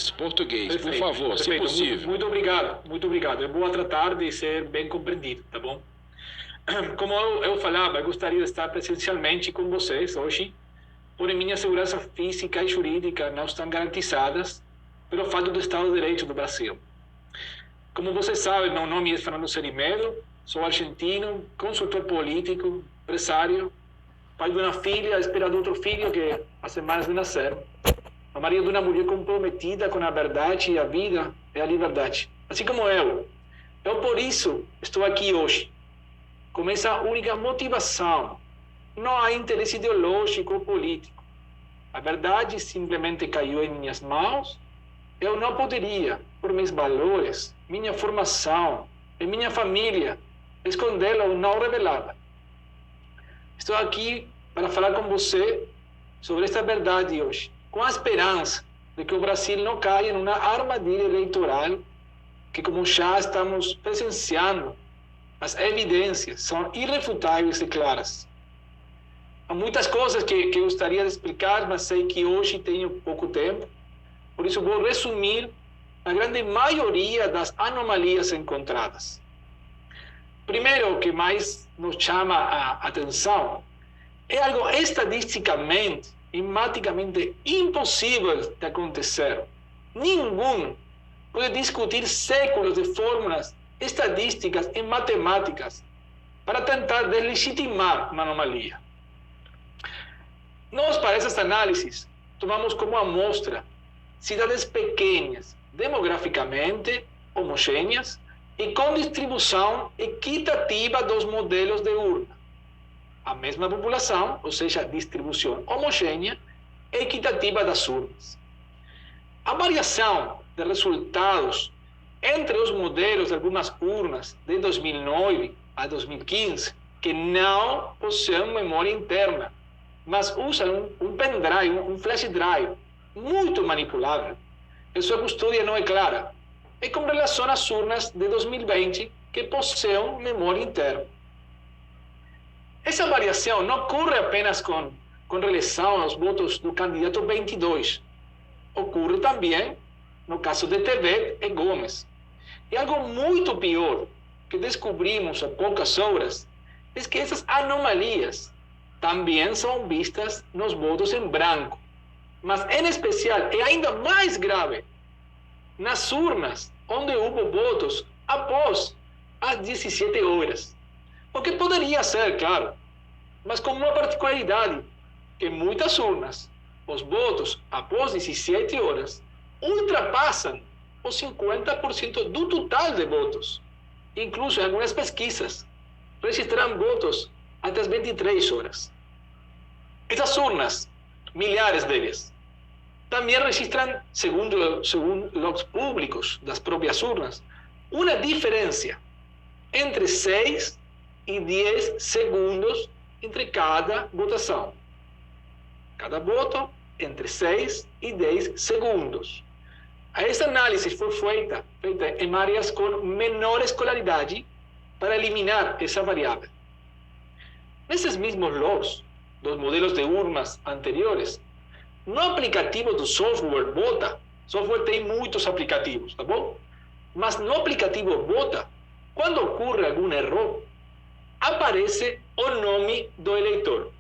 português, por Perfeito, favor, se perfeito. possível. Muito obrigado, muito obrigado. Eu vou tratar de ser bem compreendido, tá bom? Como eu falava, eu gostaria de estar presencialmente com vocês hoje, porém minha segurança física e jurídica não estão garantizadas pelo fato do Estado de Direito do Brasil. Como vocês sabem, meu nome é Fernando Cerimero, sou argentino, consultor político, empresário, pai de uma filha, esperando outro filho que há semanas de nascer. A marido de uma mulher comprometida com a verdade e a vida e a liberdade. Assim como eu. Eu, por isso, estou aqui hoje, com essa única motivação. Não há interesse ideológico ou político. A verdade simplesmente caiu em minhas mãos. Eu não poderia, por meus valores, minha formação e minha família, escondê-la ou não revelá-la. Estou aqui para falar com você sobre esta verdade hoje, com a esperança de que o Brasil não caia numa armadilha eleitoral que, como já estamos presenciando, as evidências são irrefutáveis e claras. Há muitas coisas que eu gostaria de explicar, mas sei que hoje tenho pouco tempo, por isso vou resumir a grande maioria das anomalias encontradas. Primeiro, o que mais nos chama a atenção é algo estadisticamente e matematicamente impossível de acontecer. Ninguém pode discutir séculos de fórmulas estadísticas e matemáticas para tentar deslegitimar uma anomalia. Nós, para essas análises, tomamos como amostra cidades pequenas, demograficamente homogêneas e com distribuição equitativa dos modelos de urna. A mesma população, ou seja, distribuição homogênea e equitativa das urnas. A variação de resultados entre os modelos de algumas urnas de 2009 a 2015, que não possuem memória interna, mas usam um pendrive, um flash drive, muito manipulável, e sua custódia não é clara, e com relação às urnas de 2020, que possuem memória interna. Essa variação não ocorre apenas com relação aos votos do candidato 22. Ocorre também no caso de Tebet e Gomes. E algo muito pior que descobrimos há poucas horas é que essas anomalias também são vistas nos votos em branco. Mas, em especial, e ainda mais grave, nas urnas onde houve votos após as 17 horas. O que poderia ser, claro, mas com uma particularidade, que em muitas urnas, os votos após 17 horas ultrapassam os 50% do total de votos. Incluso em algumas pesquisas, registraram votos até as 23 horas. Essas urnas, milhares delas, também registram, segundo logs públicos das próprias urnas, uma diferença entre 6 e 10 segundos entre cada votação. Cada voto entre 6 e 10 segundos. Essa análise foi feita em áreas com menor escolaridade para eliminar essa variável. Nesses mesmos logs dos modelos de urnas anteriores, no aplicativo do software Vota, software tem muitos aplicativos, tá bom? Mas no aplicativo Vota, quando ocorre algum erro, aparece o nome do eleitor.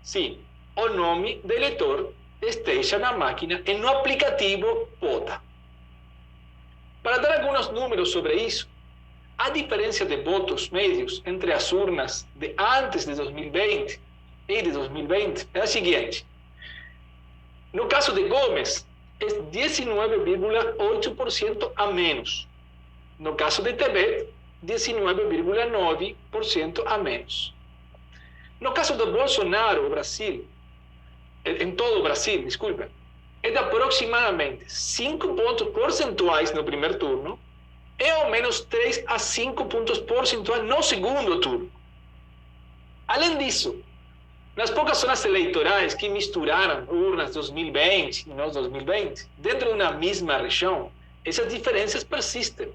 Sim, o nome do eleitor esteja na máquina e no aplicativo Vota. Para dar alguns números sobre isso, a diferença de votos médios entre as urnas de antes de 2020 e de 2020 é a seguinte. No caso de Gomes, é 19,8% a menos. No caso de Tebet, 19,9% a menos. No caso do Bolsonaro, o Brasil, em todo o Brasil, desculpa, é de aproximadamente 5 pontos percentuais no primeiro turno e ao menos 3 a 5 pontos percentuais no segundo turno. Além disso, nas poucas zonas eleitorais que misturaram urnas 2020 e não 2020, dentro de uma mesma região, essas diferenças persistem.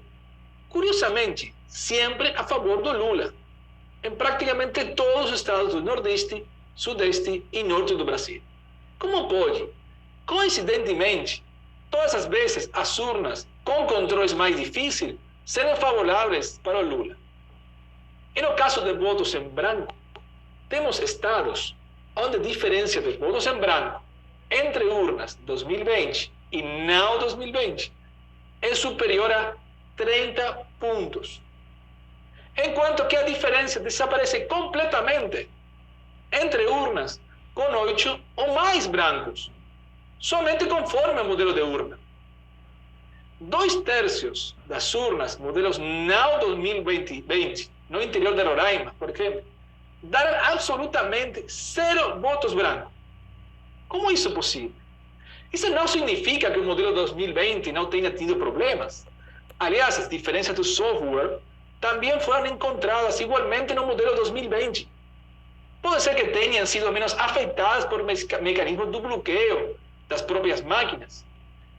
Curiosamente, sempre a favor do Lula, em praticamente todos os estados do Nordeste, Sudeste e Norte do Brasil. Como pode, coincidentemente, todas as vezes as urnas com controles mais difíceis serão favoráveis para o Lula. E no caso de votos em branco, temos estados onde a diferença de votos em branco entre urnas 2020 e não 2020 é superior a 30 pontos. Enquanto que a diferença desaparece completamente entre urnas com 8 ou mais brancos, somente conforme o modelo de urna. 2/3 das urnas, modelos não 2020, no interior de Roraima, por exemplo, deram absolutamente 0 votos brancos. Como isso é possível? Isso não significa que o modelo 2020 não tenha tido problemas. Aliás, as diferenças do software também foram encontradas igualmente no modelo 2020. Pode ser que tenham sido menos afetadas por mecanismos do bloqueio das próprias máquinas,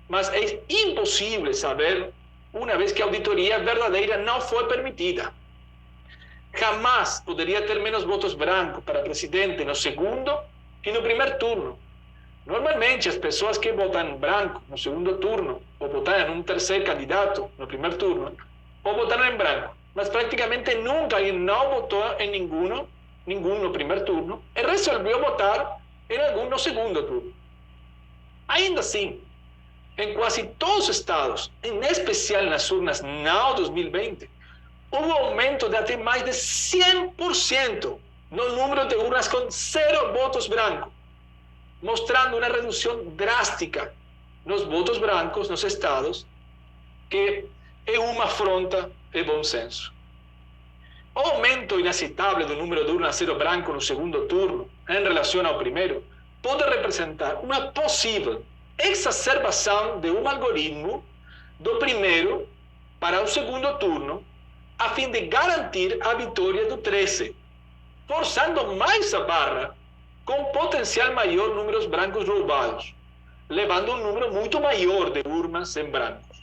mas é impossível saber uma vez que a auditoria verdadeira não foi permitida. Jamais poderia ter menos votos brancos para presidente no segundo que no primeiro turno. Normalmente, as pessoas que votam em branco no segundo turno, ou votaram em um terceiro candidato no primeiro turno, ou votaram em branco, mas praticamente nunca alguém não votou em nenhum no primeiro turno, e resolveu votar em algum no segundo turno. Ainda assim, em quase todos os estados, em especial nas urnas não 2020, houve aumento de até mais de 100% no número de urnas com 0 votos brancos, mostrando uma redução drástica nos votos brancos nos estados, que é uma afronta de bom senso. O aumento inaceitável do número de urnas 0 branco no segundo turno, em relação ao primeiro, pode representar uma possível exacerbação de um algoritmo do primeiro para o segundo turno, a fim de garantir a vitória do 13, forçando mais a barra com potencial maior números brancos roubados, levando um número muito maior de urnas em brancos.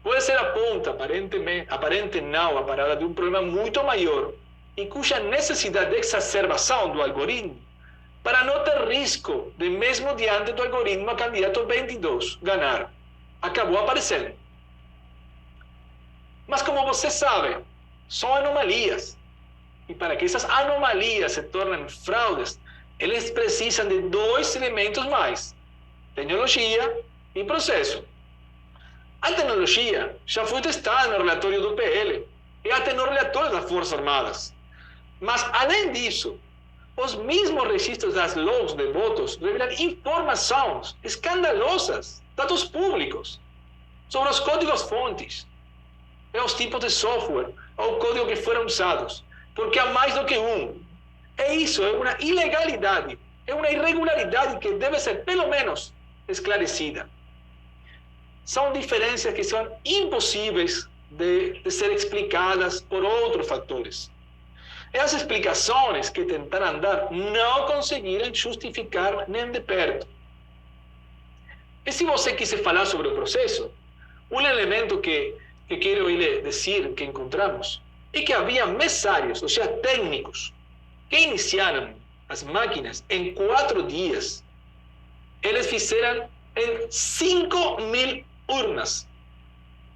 Pode ser a ponta, aparente não, a parada de um problema muito maior e cuja necessidade de exacerbação do algoritmo para não ter risco de, mesmo diante do algoritmo, a candidato 22 ganhar, acabou aparecendo. Mas como você sabe, são anomalias. E para que essas anomalias se tornem fraudes, eles precisam de 2 elementos mais: tecnologia e processo. A tecnologia já foi testada no relatório do PL e até no relatório das Forças Armadas. Mas, além disso, os mesmos registros das logs de votos revelam informações escandalosas, dados públicos, sobre os códigos-fontes, os tipos de software ou código que foram usados, porque há mais do que um. E isso é uma ilegalidade, é uma irregularidade que deve ser, pelo menos, esclarecida. São diferenças que são impossíveis de ser explicadas por outros fatores. E as explicações que tentaram dar não conseguiram justificar nem de perto. E se você quiser falar sobre o processo, um elemento que quero lhe dizer que encontramos é que havia mesários, ou seja, técnicos, que iniciaram as máquinas em 4 dias. Eles fizeram em 5.000 urnas.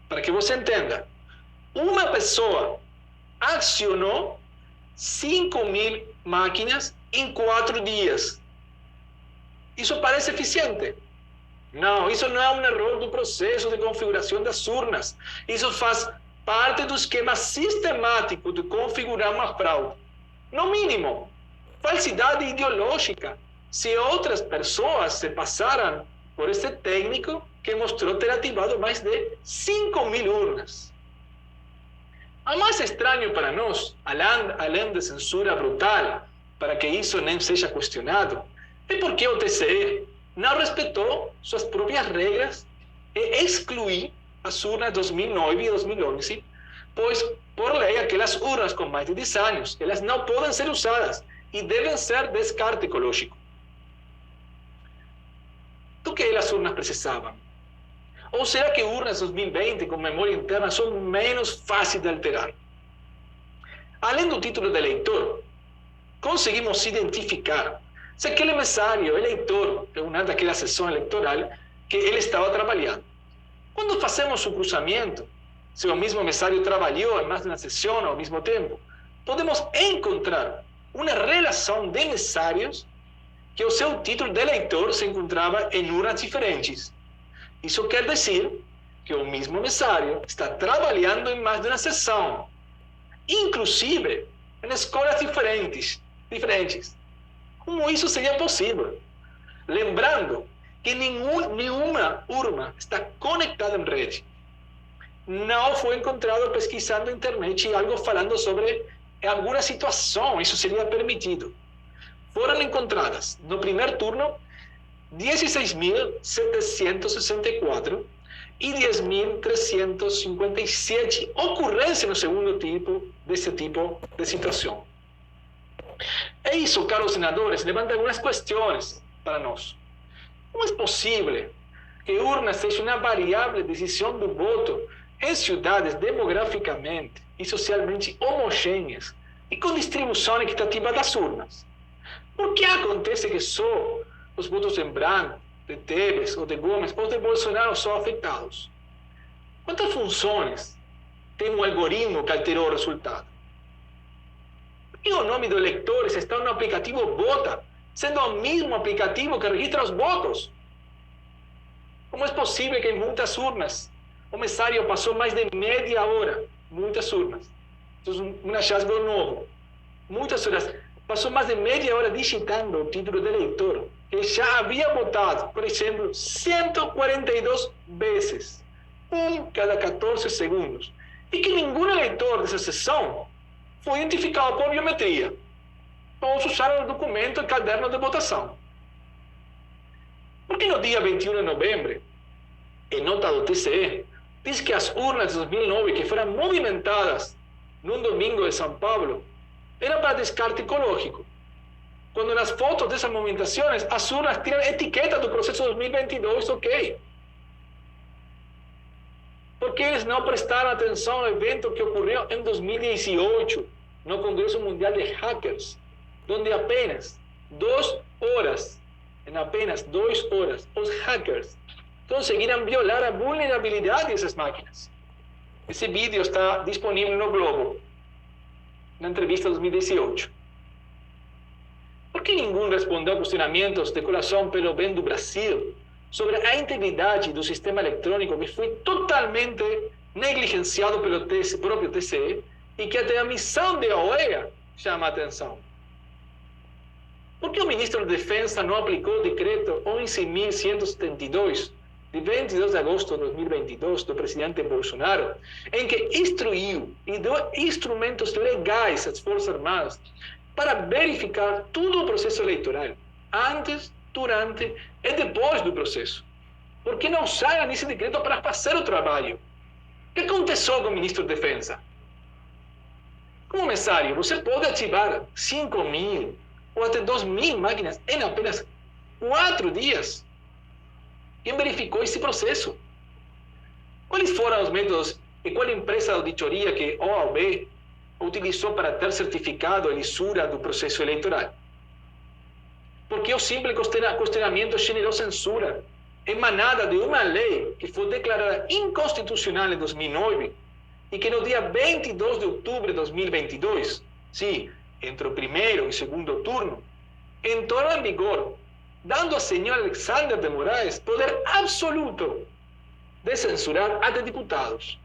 Para que você entenda, uma pessoa acionou 5.000 máquinas em 4 dias. Isso parece eficiente? Não, isso não é um erro do processo de configuração das urnas. Isso faz parte do esquema sistemático de configurar uma fraude. No mínimo, falsidade ideológica. Se outras pessoas se passaram por esse técnico que mostrou ter ativado mais de 5.000 urnas. O mais estranho para nós, além de censura brutal, para que isso nem seja questionado, é porque o TSE não respeitou suas próprias regras e excluiu as urnas 2009 e 2011, pois, por lei, aquelas urnas com mais de 10 anos, elas não podem ser usadas e devem ser descarte ecológico. Do que as urnas precisavam? Ou será que urnas 2020 com memória interna são menos fáceis de alterar? Além do título de eleitor, conseguimos identificar se aquele mesário eleitor, de uma daquela sessão eleitoral, que ele estava trabalhando. Quando fazemos o cruzamento, se o mesmo mesário trabalhou em mais de uma sessão ao mesmo tempo, podemos encontrar uma relação de mesários que o seu título de eleitor se encontrava em urnas diferentes. Isso quer dizer que o mesmo mesário está trabalhando em mais de uma sessão, inclusive em escolas diferentes. Como isso seria possível? Lembrando que nenhuma urna está conectada em rede. Não foi encontrado pesquisando na internet algo falando sobre alguma situação, isso seria permitido. Foram encontradas, no primeiro turno, 16.764 e 10.357 ocorrências no segundo desse tipo de situação. É isso, caros senadores, levanta algumas questões para nós. Como é possível que urna seja uma variável de decisão do voto em cidades demograficamente e socialmente homogêneas e com distribuição equitativa das urnas? Por que acontece que só os votos em branco, de Tebet ou de Gomes ou de Bolsonaro são afetados? Quantas funções tem um algoritmo que alterou o resultado? Por que o nome do eleitor está no aplicativo Vota, sendo o mesmo aplicativo que registra os votos? Como é possível que em muitas urnas o mesário passou mais de meia hora, muitas urnas, isso é um hallazgo novo, muitas horas, passou mais de meia hora digitando o título do eleitor, que já havia votado, por exemplo, 142 vezes, cada 14 segundos, e que nenhum eleitor dessa sessão foi identificado por biometria. Todos usaram o documento e caderno de votação. Porque no dia 21 de novembro, em nota do TCE, diz que as urnas de 2009 que foram movimentadas num domingo de São Paulo eram para descarte ecológico. Quando nas fotos dessas movimentações, as urnas tiram etiqueta do processo 2022, ok. Porque eles não prestaram atenção ao evento que ocorreu em 2018, no Congresso Mundial de Hackers, onde apenas 2 horas, os hackers conseguiram violar a vulnerabilidade dessas máquinas. Esse vídeo está disponível no Globo, na entrevista de 2018. Por que ninguém respondeu a questionamentos de Coração pelo Bem do Brasil sobre a integridade do sistema eletrônico que foi totalmente negligenciado pelo próprio TCE e que até a missão da OEA chama a atenção? Por que o ministro da Defesa não aplicou o decreto 11.172, de 22 de agosto de 2022, do presidente Bolsonaro, em que instruiu e deu instrumentos legais às Forças Armadas para verificar todo o processo eleitoral, antes, durante e depois do processo? Por que não usaram esse decreto para fazer o trabalho? O que aconteceu com o ministro da Defesa? Como mesário, você pode ativar 5.000 ou até 2.000 máquinas em apenas 4 dias. Quem verificou esse processo? Quais foram os métodos e qual empresa de auditoria que a OAB utilizou para ter certificado a lisura do processo eleitoral? Porque o simples questionamento generou censura emanada de uma lei que foi declarada inconstitucional em 2009 e que no dia 22 de outubro de 2022, sim, entre o primeiro e segundo turno, entrou em vigor, dando ao senhor Alexandre de Moraes poder absoluto de censurar até deputados.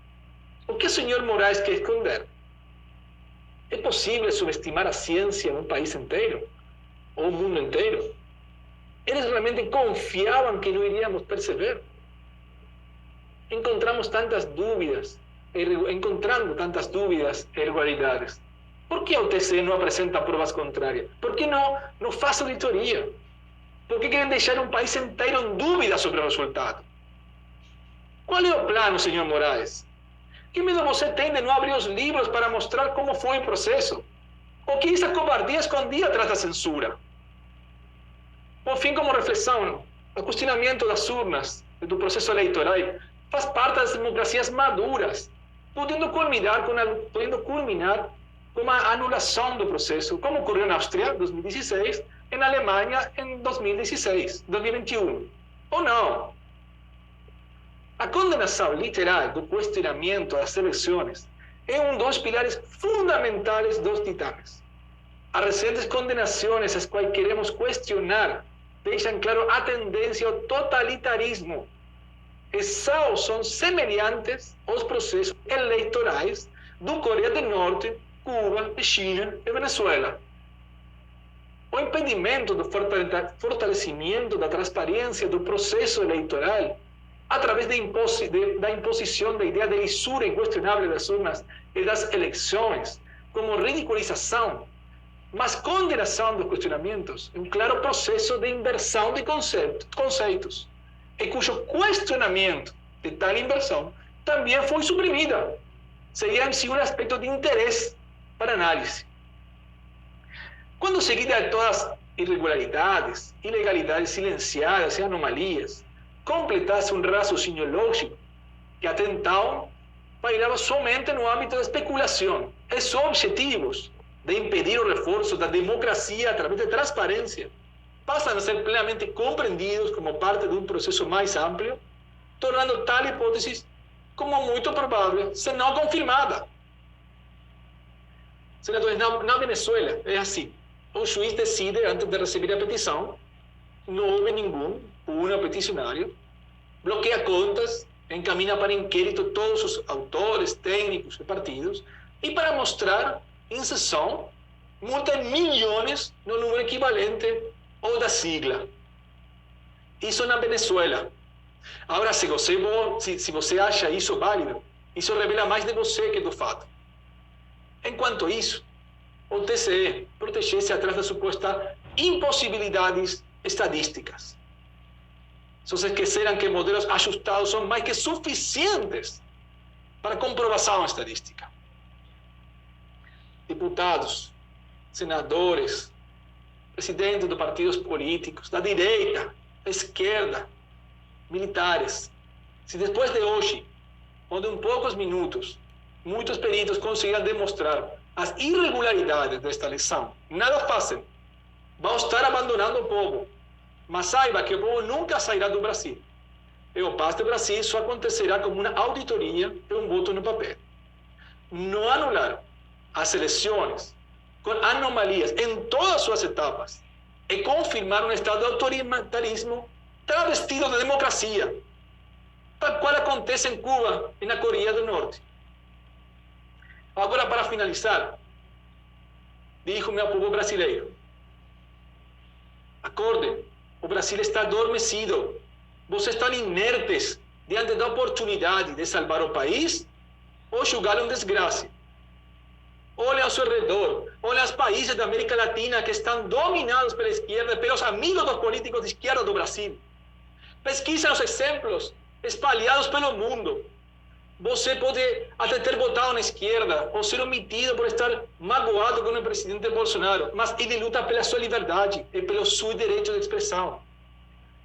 O que o senhor Moraes quer esconder? É possível subestimar a ciência num país inteiro? Ou o mundo inteiro? Eles realmente confiavam que não iríamos perceber? Encontrando tantas dúvidas e irregularidades. Por que o TCE não apresenta provas contrárias? Por que não faz auditoria? Por que querem deixar um país inteiro em dúvida sobre o resultado? Qual é o plano, senhor Moraes? Que medo você tem de não abrir os livros para mostrar como foi o processo? Ou que essa covardia escondida atrás da censura? Por fim, como reflexão, o questionamento das urnas, do processo eleitoral, faz parte das democracias maduras, podendo culminar com a anulação do processo, como ocorreu na Áustria em 2016, e na Alemanha em 2021. Ou não? condenação literal do questionamento às eleições é um dos pilares fundamentais dos ditames. As recentes condenações às quais queremos questionar deixam claro a tendência ao totalitarismo. Esses são semelhantes aos processos eleitorais do Coreia do Norte, Cuba, China e Venezuela. O impedimento do fortalecimento da transparência do processo eleitoral através da imposição da ideia de lisura inquestionável das urnas e das eleições, como ridicularização, mas condenação dos questionamentos, é um claro processo de inversão de conceitos, e cujo questionamento de tal inversão também foi suprimida. Seria em si um aspecto de interesse para análise. Quando seguida de todas as irregularidades, ilegalidades silenciadas e anomalias, completasse um raciocínio lógico que até então pairava somente no âmbito da especulação, esses objetivos de impedir o reforço da democracia através de transparência passam a ser plenamente compreendidos como parte de um processo mais amplo, tornando tal hipótese como muito provável, se não confirmada. Senadores, na Venezuela é assim. O juiz decide antes de receber a petição, não houve nenhum peticionário, bloqueia contas, encaminha para inquérito todos os autores, técnicos e partidos, e para mostrar em sessão, multa milhões no número equivalente ao da sigla. Isso na Venezuela. Agora, se você acha isso válido, isso revela mais de você que do fato. Enquanto isso, o TCE protegesse atrás das supostas impossibilidades estadísticas. Se vocês esqueceram que modelos ajustados são mais que suficientes para comprovação estadística. Deputados, senadores, presidentes de partidos políticos, da direita, da esquerda, militares. Se depois de hoje, onde em poucos minutos, muitos peritos conseguiram demonstrar as irregularidades desta eleição, nada fazem, vão estar abandonando o povo. Mas saiba que o povo nunca sairá do Brasil. E o passo do Brasil só acontecerá como uma auditoria e um voto no papel. Não anular as eleições com anomalias em todas as suas etapas e confirmar um estado de autoritarismo travestido de democracia, tal qual acontece em Cuba e na Coreia do Norte. Agora, para finalizar, dirijo-me ao povo brasileiro. Acordem, o Brasil está adormecido. Vocês estão inertes diante da oportunidade de salvar o país ou julgá-lo em desgraça. Olhem ao seu redor, olhem os países da América Latina que estão dominados pela esquerda, pelos amigos dos políticos de esquerda do Brasil. Pesquisem os exemplos espalhados pelo mundo. Você pode até ter votado na esquerda ou ser omitido por estar magoado com o presidente Bolsonaro, mas ele luta pela sua liberdade e pelo seu direito de expressão.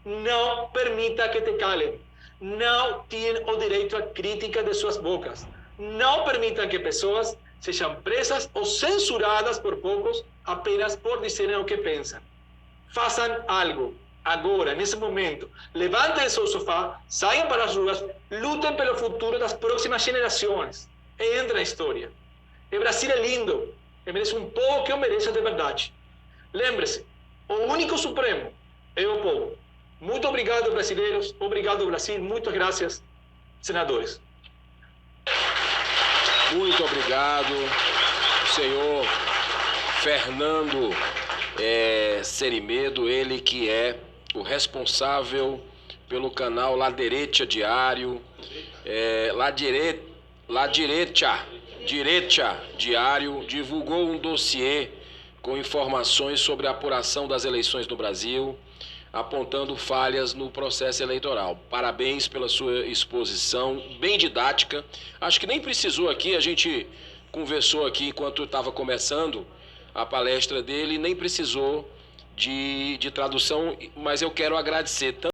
Não permita que te calem. Não têm o direito à crítica de suas bocas. Não permitam que pessoas sejam presas ou censuradas por poucos apenas por dizerem o que pensam. Façam algo. Agora, nesse momento, levantem seu sofá, saiam para as ruas, lutem pelo futuro das próximas gerações. E entrem na história. O Brasil é lindo, e merece um povo que o mereça de verdade. Lembre-se, o único supremo é o povo. Muito obrigado, brasileiros. Obrigado, Brasil. Muitas graças, senadores. Muito obrigado, senhor Fernando Cerimedo, ele que é o responsável pelo canal La Derecha Diário, La Direita Diário, divulgou um dossiê com informações sobre a apuração das eleições no Brasil, apontando falhas no processo eleitoral. Parabéns pela sua exposição, bem didática. Acho que nem precisou aqui, a gente conversou aqui enquanto estava começando a palestra dele, nem precisou de tradução, mas eu quero agradecer tanto